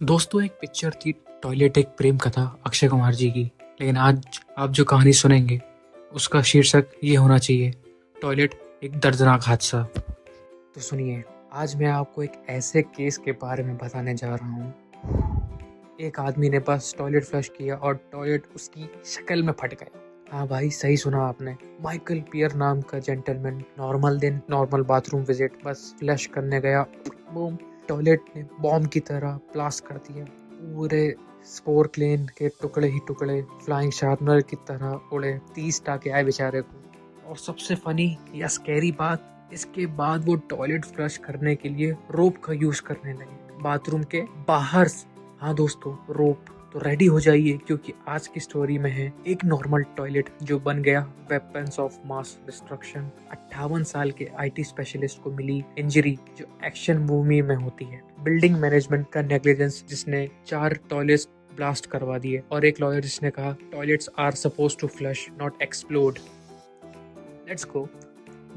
दोस्तों, एक पिक्चर थी टॉयलेट एक प्रेम कथा अक्षय कुमार जी की। लेकिन आज आप जो कहानी सुनेंगे उसका शीर्षक ये होना चाहिए, टॉयलेट एक दर्दनाक हादसा। तो सुनिए, आज मैं आपको एक ऐसे केस के बारे में बताने जा रहा हूँ। एक आदमी ने बस टॉयलेट फ्लश किया और टॉयलेट उसकी शक्ल में फट गया। हाँ भाई, सही सुना आपने। माइकल पियर नाम का जेंटलमैन नॉर्मल दिन नॉर्मल बाथरूम विजिट बस फ्लश करने गया, बूम, टॉयलेट ने बॉम्ब की तरह ब्लास्ट कर दिया। पूरे स्पोर क्लेन के टुकड़े ही टुकड़े फ्लाइंग शार्पनर की तरह उड़े। 30 टाके आए बेचारे को। और सबसे फनी या स्कैरी बात, इसके बाद वो टॉयलेट फ्लश करने के लिए रोप का यूज करने लगे बाथरूम के बाहर से। हाँ दोस्तों, रोप। तो रेडी हो जाइए, क्योंकि आज की स्टोरी में है एक नॉर्मल टॉयलेट जो बन गया वेपन्स ऑफ मास डिस्ट्रक्शन। 58 साल के आईटी स्पेशलिस्ट को मिली इंजरी जो एक्शन मूवी में होती है। बिल्डिंग मैनेजमेंट का नेग्लिजेंस जिसने 4 टॉयलेट्स ब्लास्ट करवा दिए, और एक लॉयर जिसने कहा toilets are suppose to flush not explode. Let's go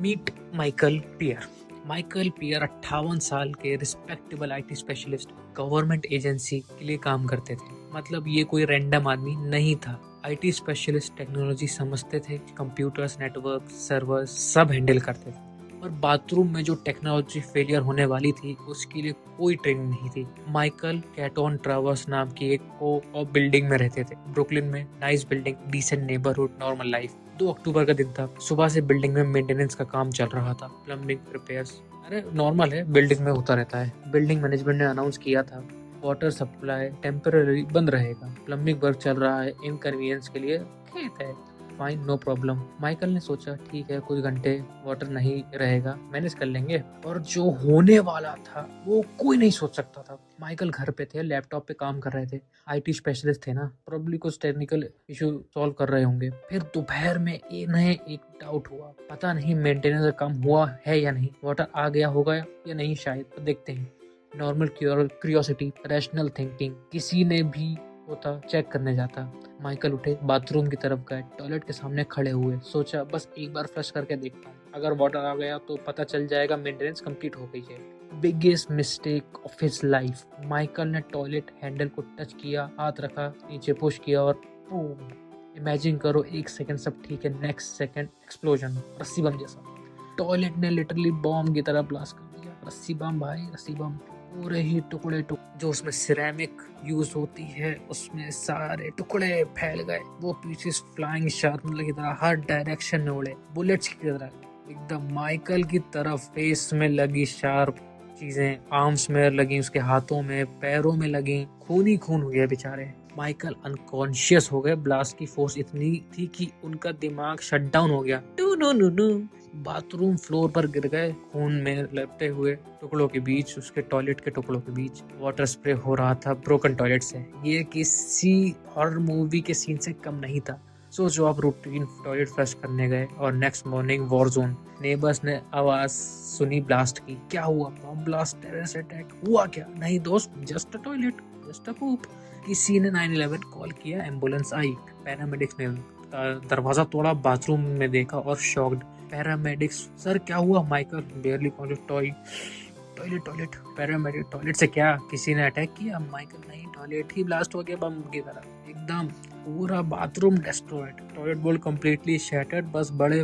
meet Michael Pierre. Michael Pierre 58 साल के respectable IT specialist government agency के लिए काम करते थे। मतलब ये कोई रैंडम आदमी नहीं था। आईटी स्पेशलिस्ट टेक्नोलॉजी समझते थे, कंप्यूटर्स, नेटवर्क, सर्वर्स सब हैंडल करते थे। और बाथरूम में जो टेक्नोलॉजी फेलियर होने वाली थी उसके लिए कोई ट्रेनिंग नहीं थी। माइकल कैटोन ट्रावर्स नाम की एक को और बिल्डिंग में रहते थे, ब्रुकलिन में। Nice building, decent neighbourhood, normal life. 2 अक्टूबर का दिन था। सुबह से बिल्डिंग में मेंटेनेंस का काम चल रहा था, प्लम्बिंग, रिपेयर्स। अरे नॉर्मल है, बिल्डिंग में होता रहता है। बिल्डिंग मैनेजमेंट ने अनाउंस किया था वाटर सप्लाई टेम्पररी बंद रहेगा, प्लम्बिंग वर्क चल रहा है, इनकन्वीनियंस के लिए खेत है। Fine, no problem. माइकल ने सोचा ठीक है, कुछ घंटे वाटर नहीं रहेगा, मैनेज कर लेंगे। और जो होने वाला था वो कोई नहीं सोच सकता था। माइकल घर पे थे, लैपटॉप पे काम कर रहे थे। आईटी स्पेशलिस्ट थे ना, प्रॉब्ली कुछ टेक्निकल इशू सॉल्व कर रहे होंगे। फिर दोपहर में इन्हें एक डाउट हुआ। पता नहीं मेंटेनेंस का काम हुआ है या नहीं, वाटर आ गया होगा या नहीं, शायद। तो देखते हैं। नॉर्मल क्यूरियोसिटी, रैशनल थिंकिंग, किसी ने भी होता चेक करने जाता। माइकल उठे, बाथरूम की तरफ गए, टॉयलेट के सामने खड़े हुए। सोचा बस एक बार फ्लश करके देखता हूँ, अगर वाटर आ गया तो पता चल जाएगा मेंटेनेंस कंप्लीट हो गई है। Biggest mistake of his life. Michael ने टॉयलेट हैंडल को टच किया, हाथ रखा, नीचे पुश किया और बूम। इमेजिन करो, 1 सेकंड सब ठीक है, नेक्स्ट सेकंड एक्सप्लोजन, रस्सी बम जैसा। टॉयलेट ने लिटरली बॉम्ब की तरह ब्लास्ट कर दिया। रस्सी बम भाई, रस्सी बम। पूरे ही टुकड़े जो उसमें सिरेमिक यूज होती है उसमें सारे टुकड़े फैल गए। वो पीसेस फ्लाइंग शार्पनर की तरह हर डायरेक्शन में उड़े, बुलेट्स की तरह एकदम। माइकल की तरफ फेस में लगी शार्प चीजें, आर्म्स में लगी, उसके हाथों में, पैरों में लगी। खून ही खून हो गया बेचारे। माइकल अनकॉन्शियस हो गए। ब्लास्ट की फोर्स इतनी थी कि उनका दिमाग शट डाउन हो गया। बाथरूम फ्लोर पर गिर गए, खून में लपटे हुए टुकड़ों के बीच, उसके टॉयलेट के टुकड़ों के बीच वाटर स्प्रे हो रहा था ब्रोकन टॉयलेट से। ये किसी हॉरर मूवी के सीन से कम नहीं था। सोचो आप रूटीन टॉयलेट फ्लश करने गए और next morning war zone. Neighbours ने आवाज सुनी ब्लास्ट की। क्या हुआ? बम ब्लास्ट, टेररिस्ट अटैक हुआ क्या? नहीं दोस्त, just a toilet, just a poop. किसी ने 911 कॉल किया, एम्बुलेंस आई। पैरामेडिक्स ने दरवाजा तोड़ा, बाथरूम में देखा और शॉक्ड। पैरामेडिक्स, सर क्या हुआ? Michael बेयरली conscious, toilet toilet. Paramedic, toilet से क्या, किसी ने अटैक किया? माइकल, नहीं, टॉयलेट ही ब्लास्ट हो गया बम की तरह एकदम। पूरा बाथरूम डिस्ट्रॉयड, टॉयलेट बोल कंप्लीटली शैटर्ड। बस बड़े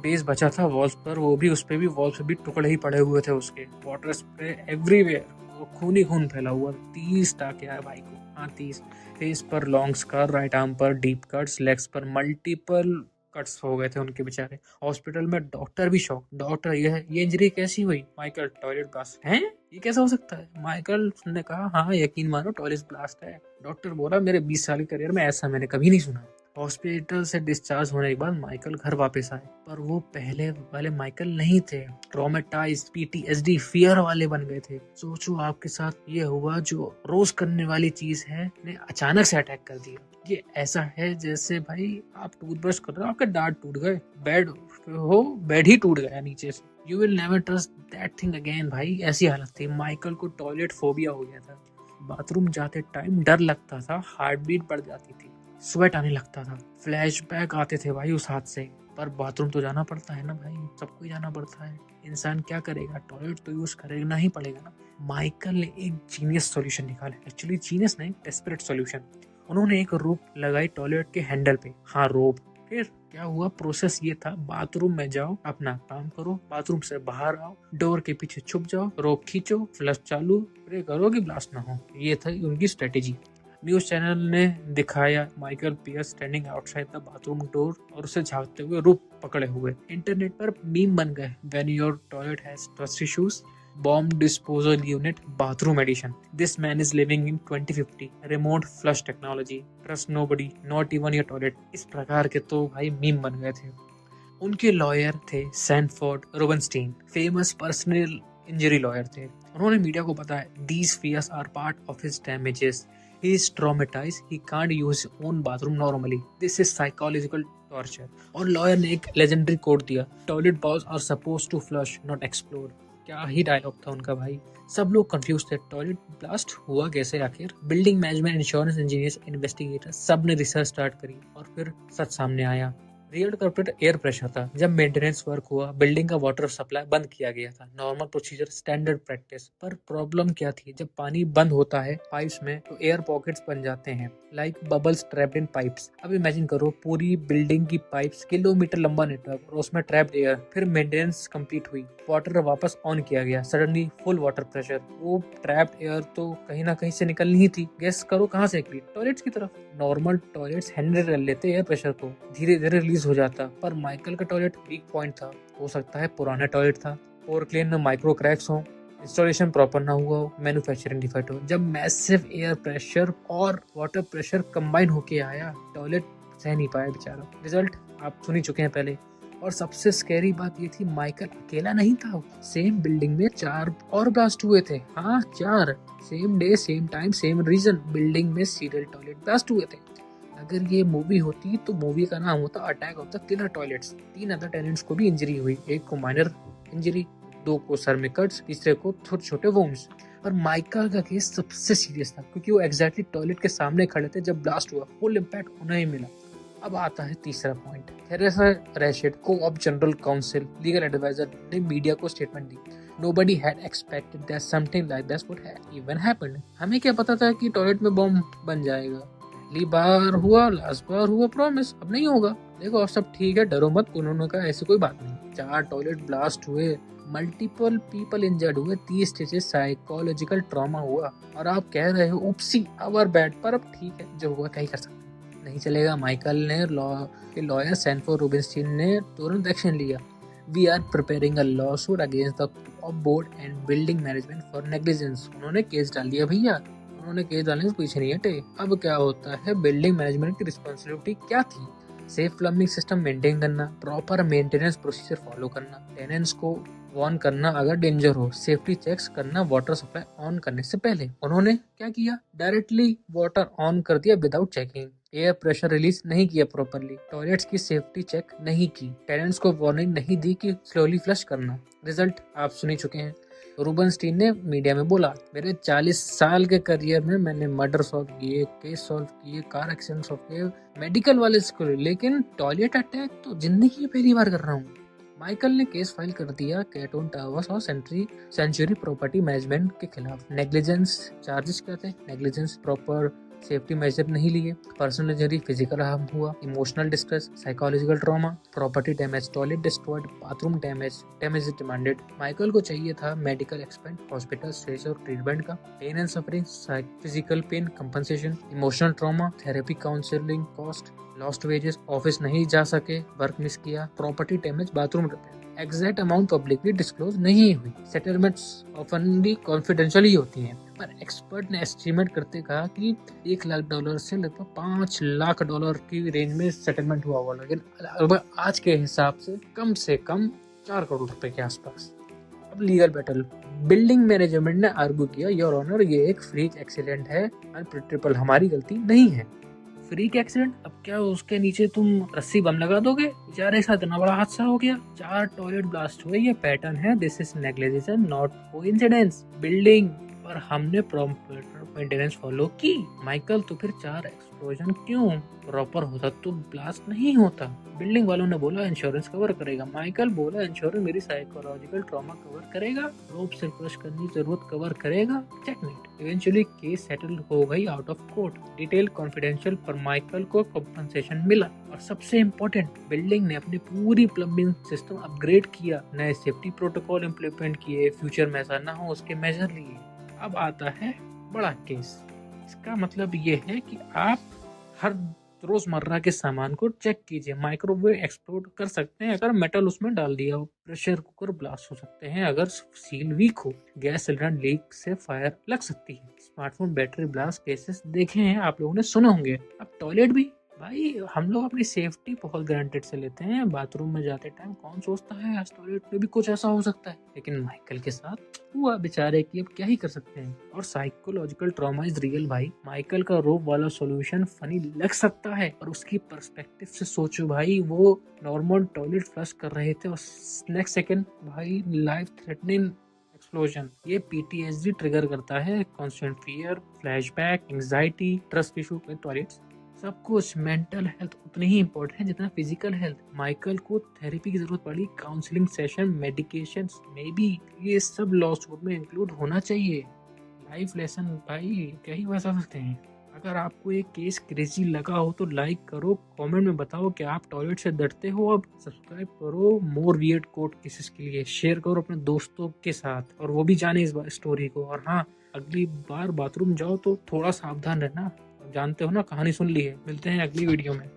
बेस बचा था वॉल्स पर, वो भी, उस पे भी, वॉल्स पे भी टुकड़े ही पड़े हुए थे उसके। वाटर स्प्रे एवरीवेयर, वो खून ही खून फैला हुआ। 30 टाके आए भाई को। हाँ 30। फेस पर लॉन्ग स्कार, राइट आर्म पर डीप कट्स, लेग्स पर मल्टीपल कट्स हो गए थे उनके बेचारे। हॉस्पिटल में डॉक्टर भी शॉक। डॉक्टर, ये इंजरी कैसी हुई? माइकल, टॉयलेट ब्लास्ट है, ये कैसा हो सकता है? माइकल ने कहा हाँ यकीन मानो टॉयलेट ब्लास्ट है। डॉक्टर बोला मेरे 20 साल के करियर में ऐसा मैंने कभी नहीं सुना। हॉस्पिटल से डिस्चार्ज होने के बाद माइकल घर वापस आए, पर वो पहले वाले माइकल नहीं थे। ट्रॉमेटाइज्ड, पीटीएसडी, फियर वाले बन गए थे। सोचो आपके साथ ये हुआ जो रोज करने वाली चीज है ने अचानक से अटैक कर दिया। ये ऐसा है जैसे भाई आप टूथब्रश कर रहे हो, आपके दांत टूट गए, बेड ही टूट गया नीचे से। You will never trust that thing again भाई। ऐसी हालत थी। माइकल को टॉयलेट फोबिया हो गया था। बाथरूम जाते टाइम डर लगता था, हार्ट बीट बढ़ जाती थी, स्वेट आने लगता था, फ्लैशबैक आते थे भाई उस हाथ से। पर बाथरूम तो जाना पड़ता है ना भाई, सबको ही जाना पड़ता है। इंसान क्या करेगा, टॉयलेट तो यूज करेगा ही पड़ेगा ना। माइकल ने एक जीनियस सॉल्यूशन निकाला, एक्चुअली जीनियस नहीं, डेस्परेट सॉल्यूशन। उन्होंने एक रोप लगाई टॉयलेट के हैंडल पे, हाँ रोप। फिर क्या हुआ, प्रोसेस ये था, बाथरूम में जाओ, अपना काम करो, बाथरूम से बाहर आओ, डोर के पीछे छुप जाओ, रोप खींचो, फ्लश चालू, प्रे करो कि ब्लास्ट ना हो। ये था उनकी स्ट्रेटेजी। न्यूज चैनल ने दिखाया Michael Pierce standing outside the bathroom door और उसे झांकते हुए रूप पकड़े हुए। इंटरनेट पर मीम बन गए, when your toilet has trust issues, bomb disposal unit bathroom edition, this man is living in 2050, remote flush technology, trust nobody, not even your toilet। इस प्रकार के तो भाई मीम बन गए थे। उनके लॉयर थे Sanford Rubenstein, famous personal injury lawyer थे। उन्होंने मीडिया को बताया, these fears are part of his damages, he is traumatized, he can't use his own bathroom normally, this is psychological torture। और लॉयर ने एक लेजेंडरी कोट दिया, toilet bowls are supposed to flush not explode. क्या ही dialogue था उनका भाई। सब लोग कंफ्यूज थे, टॉयलेट ब्लास्ट हुआ कैसे आखिर। Building management, insurance engineers, investigator, सब ने रिसर्च स्टार्ट करी और फिर सच सामने आया। रियल कल्प्रिट एयर प्रेशर था। जब मेंटेनेंस वर्क हुआ, बिल्डिंग का वाटर सप्लाई बंद किया गया था, नॉर्मल प्रोसीजर, स्टैंडर्ड प्रैक्टिस। पर प्रॉब्लम क्या थी, जब पानी बंद होता है पाइप्स में तो एयर पॉकेट्स बन जाते हैं, like bubbles trapped in pipes. अब इमेजिन करो, पूरी बिल्डिंग की पाइप्स, किलोमीटर लंबा नेटवर्क और उसमें ट्रैप्ड एयर। फिर मेंटेनेंस कंप्लीट हुई, वाटर वापस ऑन किया गया, सडनली फुल वाटर प्रेशर। वो ट्रैप्ड एयर तो कहीं ना कहीं से निकलनी ही थी। गेस करो कहाँ से निकली, टॉयलेट्स की तरफ। नॉर्मल टॉयलेट्स हैंडल कर लेते एयर प्रेशर को, धीरे धीरे रिलीज हो जाता, पर माइकल का टॉयलेट वीक पॉइंट था। हो सकता है पुराना टॉयलेट था, पोरक्लेन में माइक्रो क्रैक्स हो, इंस्टॉलेशन प्रॉपर ना हुआ हो, मैन्युफैक्चरिंग डिफेक्ट हो। जब मैसिव एयर प्रेशर और वाटर प्रेशर कंबाइन होके आया, टॉयलेट सह नहीं पाया बेचारा। रिजल्ट आप सुन ही चुके हैं पहले। और सबसे स्कैरी बात ये थी, माइकल अकेला नहीं था। सेम बिल्डिंग में 4 और ब्लास्ट हुए थे। हाँ 4, same day, same time, same reason. Building में सीरियल टॉयलेट ब्लास्ट हुए थे। अगर ये मूवी होती तो मूवी का नाम होता attack of the killer toilets. 3 other tenants को भी इंजरी हुई, एक को माइनर इंजरी, 2 को सर में कट्स, तीसरे को छोटे छोटे वुंड्स। पर माइकल का केस सबसे सीरियस था, क्योंकि वो एग्जैक्टली टॉयलेट के सामने खड़े थे जब ब्लास्ट हुआ। फुल इम्पैक्ट उन्हें ही मिला। अब आता है तीसरा point. Theresa Rashed, co-op general counsel, legal adviser, ने मीडिया को स्टेटमेंट दी, Nobody had expected that something like this would have even happened। हमें क्या पता था कि टॉयलेट में बॉम्ब बन जाएगा। पहली बार हुआ, लास्ट बार हुआ, प्रॉमिस अब नहीं होगा। देखो अब सब ठीक है, डरो मत। उन्होंने कहा ऐसी कोई बात नहीं। 4 टॉयलेट ब्लास्ट हुए, मल्टीपल पीपल इंजर्ड हुए, 30 स्टेजेस साइकोलॉजिकल ट्रॉमा हुआ, और आप कह रहे हो उपसी आवर बैड। पर अब ठीक है, जो हुआ क्या ही कर सकते, नहीं चलेगा। माइकल ने लॉयर सैनफोर्ड रूबेनस्टीन ने तुरंत एक्शन लिया। We are preparing a lawsuit against the board and building management for negligence। उन्होंने केस डाल दिया भैया, उन्होंने केस डालने से पीछे नहीं हटे। अब क्या होता है, बिल्डिंग मैनेजमेंट की रिस्पॉन्सिबिलिटी क्या थी? सेफ प्लम्बिंग सिस्टम मेंटेन करना, प्रॉपर मेंटेनेंस प्रोसीजर फॉलो करना, टेनेंट्स को वार्न करना अगर डेंजर हो, सेफ्टी चेक्स करना वाटर सप्लाई ऑन करने से पहले। उन्होंने क्या किया, डायरेक्टली वाटर ऑन कर दिया without checking. Air pressure release नहीं किया प्रॉपरली, टॉयलेट्स की सेफ्टी चेक नहीं की, टेनेंट्स को वार्निंग नहीं दी कि स्लोली फ्लश करना। रिजल्ट आप सुन ही चुके हैं। रूबेनस्टीन ने मीडिया में बोला, मेरे 40 साल के करियर में मैंने मर्डर सॉल्व किए, केस सॉल्व किए, कार एक्सीडेंट सॉल्व किए, मेडिकल वाले स्कूल, लेकिन टॉयलेट अटैक तो जिंदगी में पहली बार कर रहा हूँ। माइकल ने केस फाइल कर दिया कैटोन टावर्स और सेंचुरी प्रॉपर्टी मैनेजमेंट के खिलाफ। नेग्लिजेंस चार्जेस क्या थे, नेग्लिजेंस, प्रॉपर सेफ्टी मेजर नहीं लिए, पर्सनल इंजरी, फिजिकल हार्म हुआ, emotional distress, psychological trauma, property damage, toilet destroyed, bathroom damage demanded. Michael को चाहिए था मेडिकल एक्सपेंस, हॉस्पिटल स्टेज और ट्रीटमेंट का, pain and suffering, physical pain compensation, emotional trauma, therapy, counselling cost, lost wages, office नहीं जा सके, work miss किया, property damage, bathroom repair. Exact amount publicly disclose नहीं हुई। सेटलमेंट्स ऑफनली कॉन्फिडेंशियल ही होती हैं, पर एक्सपर्ट ने एस्टिमेट करते कहा कि $1 लाख से लगभग $5 लाख की रेंज में सेटलमेंट हुआ होगा, लेकिन लगभग आज के हिसाब से कम 4 करोड़ रुपए के आसपास। अब लीगल बैटल। बिल्डिंग मैनेजमेंट ने आर्ग्यू किया, योर ऑनर ये एक फ्रीक एक्सीडेंट है, अनप्रिडिक्टेबल, हमारी गलती नहीं है। फ्रीक एक्सीडेंट, अब क्या उसके नीचे तुम रस्सी बम लगा दोगे? बेचारे के साथ इतना बड़ा हादसा हो गया, 4 टॉयलेट ब्लास्ट हुए, ये पैटर्न है, this is negligence not coincidence. Building पर हमने प्रॉपर मेंटेनेंस फॉलो की। माइकल तो फिर 4 एक्सप्लोजन क्यों? प्रॉपर होता तो ब्लास्ट नहीं होता। बिल्डिंग वालों ने बोला इंश्योरेंस कवर करेगा। माइकल बोला इंश्योरेंस मेरी साइकोलॉजिकल ट्रॉमा कवर करेगा। रोप से क्रश करने की जरूरत कवर करेगा। चेकमेट। इवेंचुअली केस सेटल हो गई out of court. Detail confidential पर माइकल को कॉम्पनसेशन मिला। और सबसे इम्पोर्टेंट, बिल्डिंग ने अपनी पूरी प्लम्बिंग सिस्टम अपग्रेड किया, नए सेफ्टी प्रोटोकॉल इम्प्लीमेंट किए, फ्यूचर में ऐसा ना हो उसके मेजर लिए। अब आता है बड़ा केस। इसका मतलब ये है कि आप हर रोजमर्रा के सामान को चेक कीजिए। माइक्रोवेव एक्सप्लोड कर सकते हैं अगर मेटल उसमें डाल दिया हो। प्रेशर कुकर ब्लास्ट हो सकते हैं अगर सील वीक हो। गैस सिलेंडर लीक से फायर लग सकती है। स्मार्टफोन बैटरी ब्लास्ट केसेस देखे हैं आप लोगों ने, सुने होंगे। अब टॉयलेट भी भाई, हम लोग अपनी सेफ्टी बहुत ग्रांटेड से लेते हैं। बाथरूम में जाते टाइम कौन सोचता है आज टॉयलेट में भी कुछ ऐसा हो सकता है, लेकिन माइकल के साथ हुआ बेचारे की, अब क्या ही कर सकते हैं। और साइकोलॉजिकल ट्रॉमा इज रियल भाई। माइकल का रोप वाला सॉल्यूशन फनी लग सकता है, और उसकी पर्सपेक्टिव से सोचो भाई, वो नॉर्मल टॉयलेट फ्लश कर रहे थे और नेक्स्ट सेकंड भाई लाइफ थ्रेटनिंग एक्सप्लोजन। ये पीटीएसडी ट्रिगर करता है, constant fear, flashback, anxiety, trust issue में टॉयलेट्स। सब कुछ। मेंटल हेल्थ उतनी ही इम्पोर्टेंट है जितना फिजिकल हेल्थ। माइकल को थेरेपी की जरूरत पड़ी, counselling session, medication may be, ये सब लॉ सूट में इंक्लूड होना चाहिए। लाइफ लेसन भाई, क्या ही बता सकते हैं। अगर आपको ये केस क्रेजी लगा हो तो लाइक करो, कमेंट में बताओ कि आप टॉयलेट से डरते हो। अब सब्सक्राइब करो मोर वियर्ड कोर्ट केसेस के लिए। शेयर करो अपने दोस्तों के साथ, और वो भी जाने इस स्टोरी को। और हाँ, अगली बार बाथरूम जाओ तो थोड़ा सावधान रहना। जानते हो ना, कहानी सुन ली है। मिलते हैं अगली वीडियो में।